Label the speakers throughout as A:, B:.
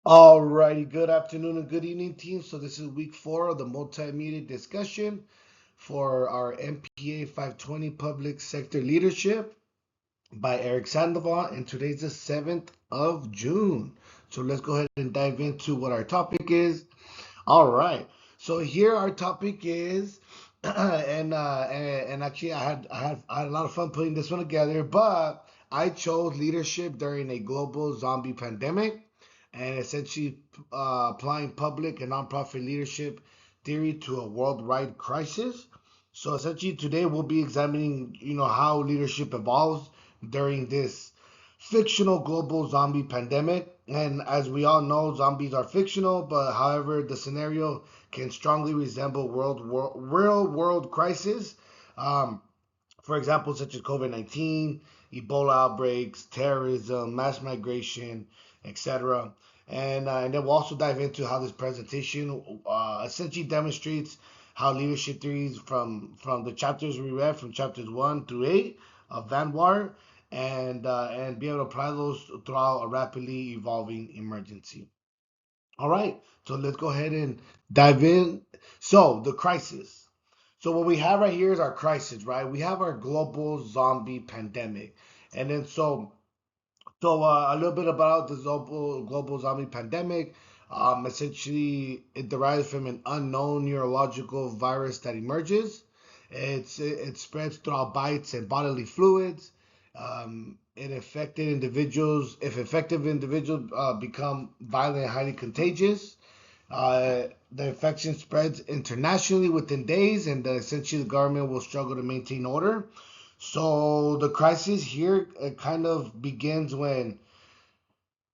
A: Alrighty, good afternoon and good evening, team. So this is week 4 of the multimedia discussion for our MPA 520 Public Sector Leadership by Eric Sandoval, and today's the 7th of June. So let's go ahead and dive into what our topic is. All right. So here our topic is, and actually I had a lot of fun putting this one together, but I chose leadership during a global zombie pandemic, and essentially applying public and nonprofit leadership theory to a worldwide crisis. So essentially today we'll be examining, how leadership evolves during this fictional global zombie pandemic. And as we all know, zombies are fictional, but however, the scenario can strongly resemble real world crisis. Um, for example, such as COVID-19, Ebola outbreaks, terrorism, mass migration, etc. And then we'll also dive into how this presentation essentially demonstrates how leadership theories from the chapters we read, from chapters 1 through 8 of Vanguard, and be able to apply those throughout a rapidly evolving emergency. All right, so let's go ahead and dive in. So the crisis. So what we have right here is our crisis, right? We have our global zombie pandemic, and then a little bit about the global zombie pandemic. Essentially, it derives from an unknown neurological virus that emerges. It spreads throughout bites and bodily fluids. It affected individuals. If infected individuals become violent and highly contagious, the infection spreads internationally within days, and essentially the government will struggle to maintain order. So the crisis here kind of begins when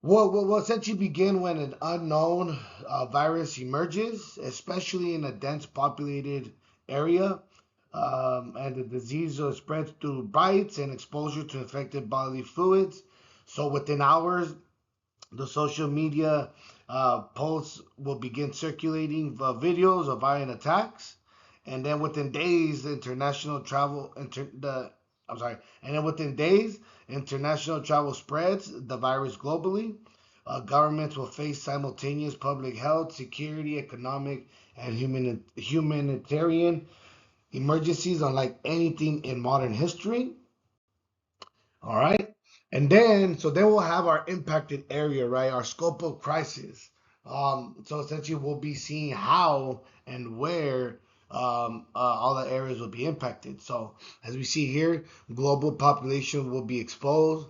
A: will essentially begin when an unknown virus emerges, especially in a dense populated area, and the disease spreads through bites and exposure to infected bodily fluids. So within hours, the social media posts will begin circulating videos of violent attacks, and then within days, the international travel inter, the I'm sorry, and then within days, international travel spreads the virus globally. Governments will face simultaneous public health, security, economic, and humanitarian emergencies unlike anything in modern history. All right. So then we'll have our impacted area, right? Our scope of crisis. So essentially, we'll be seeing how and where all the areas will be impacted. So as we see here, global population will be exposed.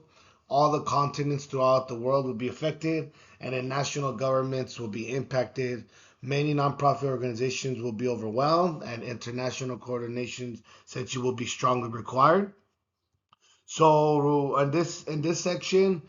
A: All the continents throughout the world will be affected, and then national governments will be impacted. Many nonprofit organizations will be overwhelmed, and international coordination essentially will be strongly required. So in this section,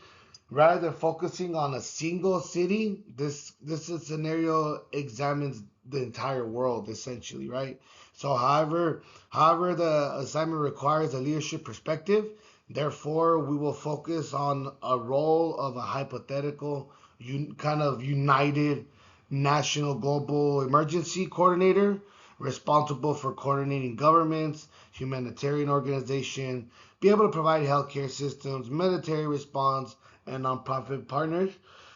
A: rather than focusing on a single city, this scenario examines the entire world essentially, right? So however the assignment requires a leadership perspective. Therefore, we will focus on a role of a hypothetical kind of united national global emergency coordinator responsible for coordinating governments, humanitarian organization, be able to provide healthcare systems, military response, and nonprofit partners.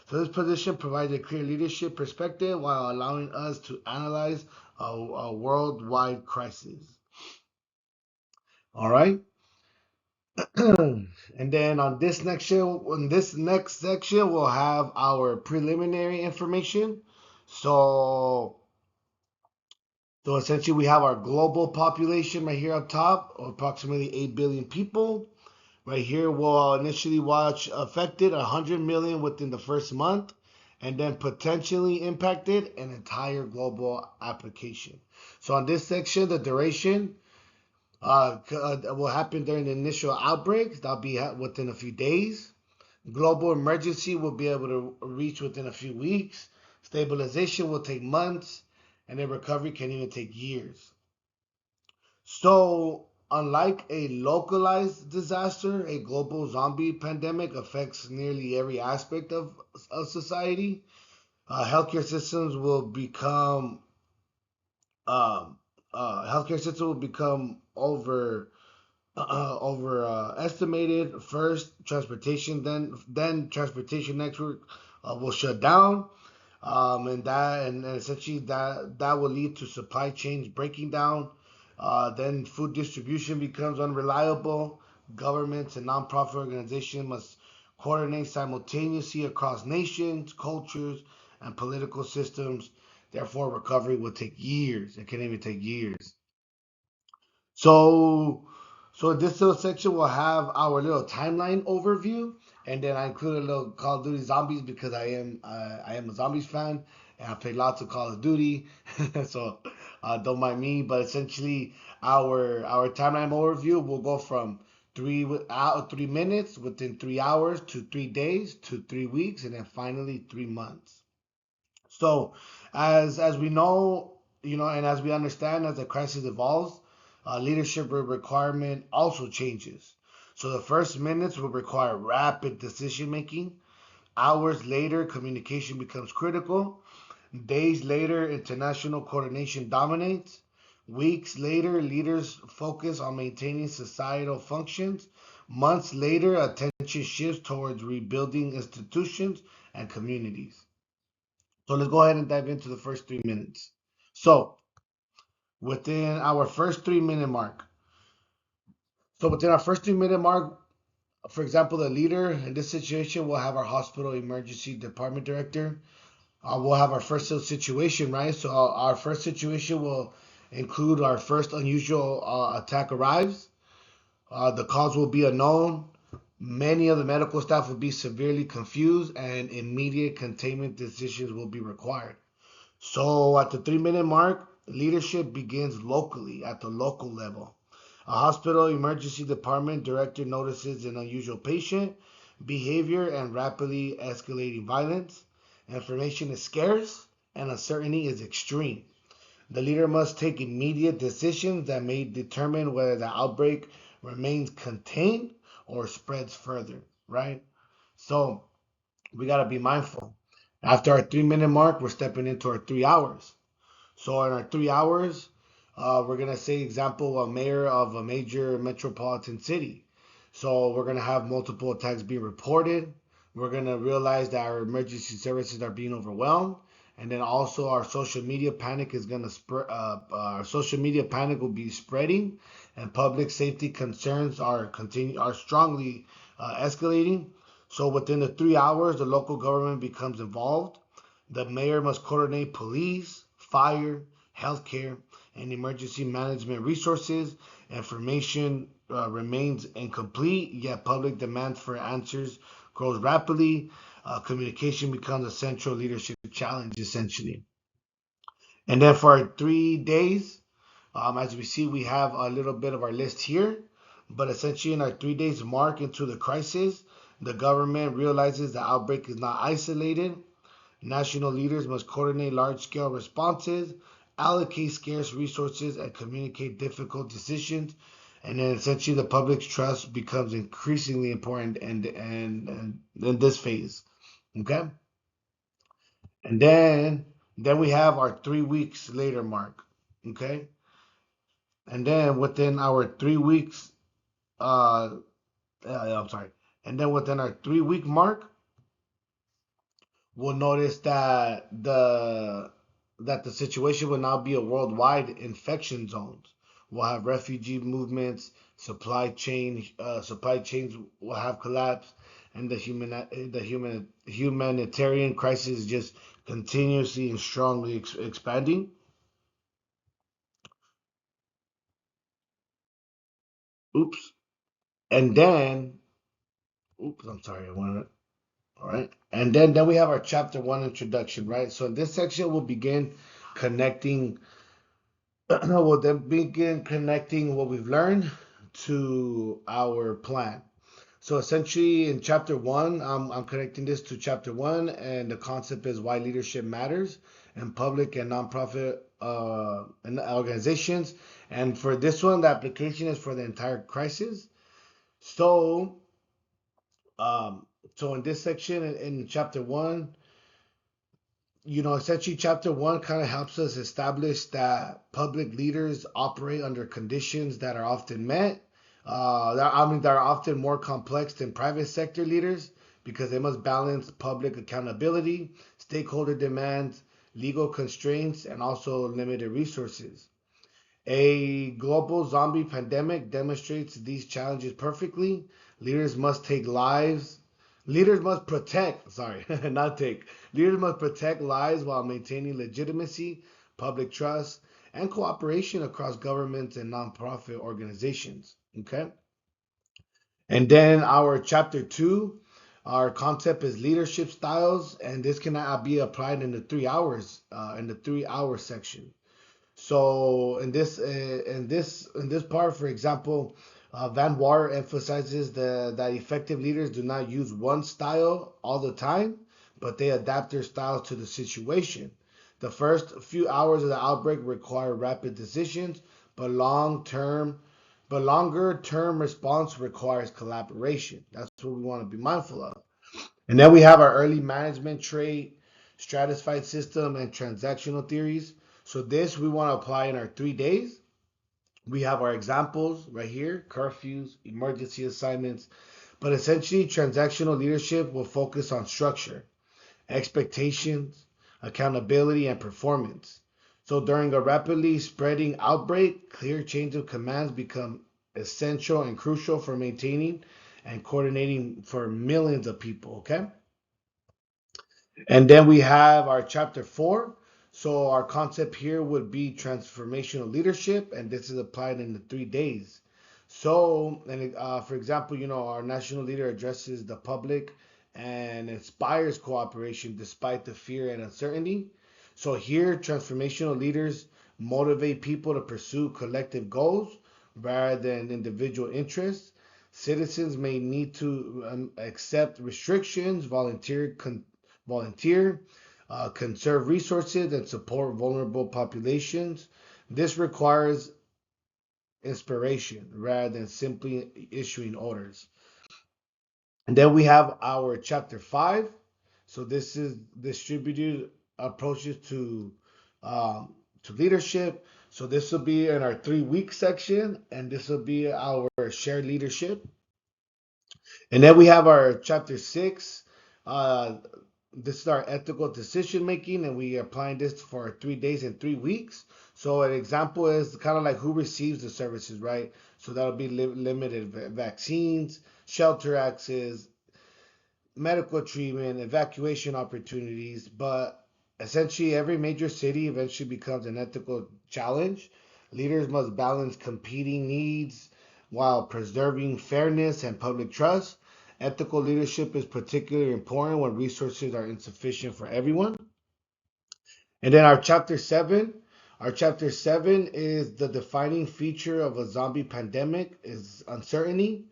A: So this position provides a clear leadership perspective while allowing us to analyze a worldwide crisis. All right. And then on this next section, we'll have our preliminary information. So, so essentially, we have our global population right here up top, approximately 8 billion people. Right here, we'll initially watch affected 100 million within the first month, and then potentially impacted an entire global application. So on this section, the duration will happen during the initial outbreak. That'll be within a few days. Global emergency will be able to reach within a few weeks. Stabilization will take months, and then recovery can even take years. So, unlike a localized disaster, a global zombie pandemic affects nearly every aspect of society. Healthcare systems will become healthcare system will become over estimated first transportation then transportation network will shut down, and essentially that will lead to supply chains breaking down. Then food distribution becomes unreliable. Governments and nonprofit organizations must coordinate simultaneously across nations, cultures, and political systems. Therefore, recovery will take years. It can even take years. So, so this little section will have our little timeline overview, and then I include a little Call of Duty Zombies because I am a Zombies fan, and I play lots of Call of Duty, so don't mind me. But essentially, our timeline overview will go from 3 minutes within 3 hours to 3 days to 3 weeks, and then finally 3 months. So, as we know, and as we understand, as the crisis evolves, leadership requirement also changes. So the first minutes will require rapid decision making. Hours later, communication becomes critical. Days later, international coordination dominates. Weeks later, leaders focus on maintaining societal functions. Months later, attention shifts towards rebuilding institutions and communities. So let's go ahead and dive into the first 3 minutes. So within our first 3 minute mark, so within our first 3 minute mark, for example, the leader in this situation will have our hospital emergency department director. We'll have our first situation, right? So our first situation will include our first unusual attack arrives. The cause will be unknown. Many of the medical staff will be severely confused, and immediate containment decisions will be required. So at the 3 minute mark, leadership begins locally at the local level. A hospital emergency department director notices an unusual patient behavior and rapidly escalating violence. Information is scarce and uncertainty is extreme. The leader must take immediate decisions that may determine whether the outbreak remains contained or spreads further, right? So we got to be mindful. After our 3 minute mark, we're stepping into our 3 hours. So in our 3 hours, we're gonna say example a mayor of a major metropolitan city. So we're gonna have multiple attacks being reported. We're gonna realize that our emergency services are being overwhelmed, and then also our social media panic is gonna spread. Our social media panic will be spreading, and public safety concerns are strongly escalating. So within the 3 hours, the local government becomes involved. The mayor must coordinate police, fire, healthcare, and emergency management resources. Information remains incomplete, yet public demand for answers grows rapidly. Communication becomes a central leadership challenge, essentially. And then for 3 days, as we see, we have a little bit of our list here. But essentially, in our 3 days mark into the crisis, the government realizes the outbreak is not isolated. National leaders must coordinate large scale responses, allocate scarce resources, and communicate difficult decisions. And then essentially the public's trust becomes increasingly important and in this phase. Okay? And then we have our 3 weeks later mark. Okay? And then within our 3 weeks, I'm sorry. And then within our 3 week mark, we'll notice that the situation will now be a worldwide infection zones. We'll have refugee movements, supply chains will have collapsed, and the humanitarian crisis is just continuously and strongly expanding. Oops. And then, oops, I'm sorry, I wanted. All right. And then we have our chapter one introduction, right? So in this section, we'll begin connecting we'll then begin connecting what we've learned to our plan. So essentially, in chapter one, I'm connecting this to chapter one, and the concept is why leadership matters in public and nonprofit and organizations. And for this one, the application is for the entire crisis. So, um, so in this section, in chapter one, essentially chapter one kind of helps us establish that public leaders operate under conditions that are often met. That are often more complex than private sector leaders because they must balance public accountability, stakeholder demands, legal constraints, and also limited resources. A global zombie pandemic demonstrates these challenges perfectly. Leaders must take lives. Leaders must protect, sorry, not take. Leaders must protect lives while maintaining legitimacy, public trust, and cooperation across governments and nonprofit organizations. Okay? And then our chapter two, our concept is leadership styles, and this can be applied in the 3 hours, in the 3 hour section. So in this part, for example, Van Water emphasizes that effective leaders do not use one style all the time, but they adapt their styles to the situation. The first few hours of the outbreak require rapid decisions, but longer term response requires collaboration. That's what we want to be mindful of. And then we have our early management trait, stratified system, and transactional theories. So this we want to apply in our 3 days. We have our examples right here, curfews, emergency assignments, but essentially transactional leadership will focus on structure, expectations, accountability, and performance. So during a rapidly spreading outbreak, clear chains of commands become essential and crucial for maintaining and coordinating for millions of people, okay? And then we have our chapter four. So our concept here would be transformational leadership, and this is applied in the 3 days. So, and for example, our national leader addresses the public and inspires cooperation despite the fear and uncertainty. So here, transformational leaders motivate people to pursue collective goals rather than individual interests. Citizens may need to accept restrictions, volunteer, conserve resources, and support vulnerable populations. This requires inspiration rather than simply issuing orders. And then we have our chapter five. So this is distributed approaches to leadership. So this will be in our 3 week section, and this will be our shared leadership. And then we have our chapter six. Uh, this is our ethical decision making, and we are applying this for 3 days and 3 weeks. So an example is kind of like who receives the services, right? So that'll be limited vaccines, shelter access, medical treatment, evacuation opportunities. But essentially, every major city eventually becomes an ethical challenge. Leaders must balance competing needs while preserving fairness and public trust. Ethical leadership is particularly important when resources are insufficient for everyone. And then our chapter seven is the defining feature of a zombie pandemic is uncertainty.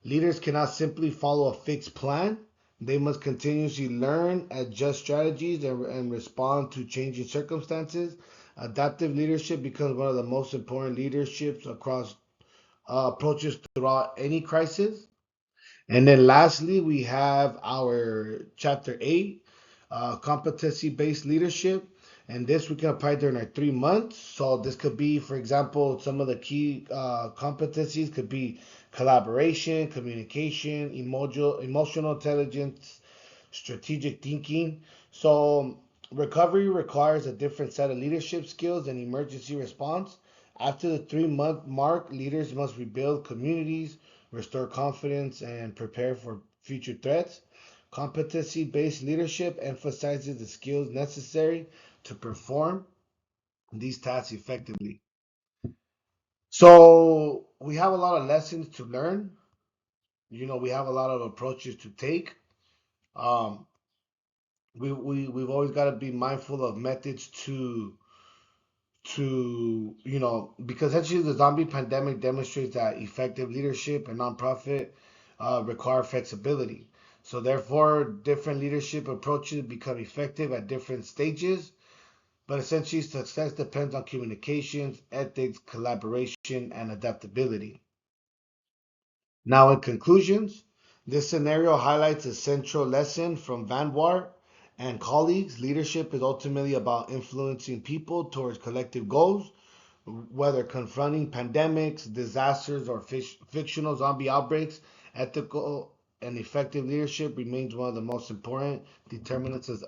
A: Leaders cannot simply follow a fixed plan. They must continuously learn, adjust strategies, and respond to changing circumstances. Adaptive leadership becomes one of the most important leaderships across approaches throughout any crisis. And then lastly, we have our chapter eight, competency based leadership. And this we can apply during our 3 months. So this could be, for example, some of the key competencies could be collaboration, communication, emotional intelligence, strategic thinking. So recovery requires a different set of leadership skills and emergency response. After the 3 month mark, leaders must rebuild communities, restore confidence, and prepare for future threats. Competency based leadership emphasizes the skills necessary to perform these tasks effectively. So we have a lot of lessons to learn. We have a lot of approaches to take. Um, we've always got to be mindful of methods to because actually the zombie pandemic demonstrates that effective leadership and nonprofit require flexibility. So therefore, different leadership approaches become effective at different stages. But essentially, success depends on communications, ethics, collaboration, and adaptability. Now, in conclusions, this scenario highlights a central lesson from Van Wart and colleagues. Leadership is ultimately about influencing people towards collective goals, whether confronting pandemics, disasters, or fictional zombie outbreaks. Ethical and effective leadership remains one of the most important determinants of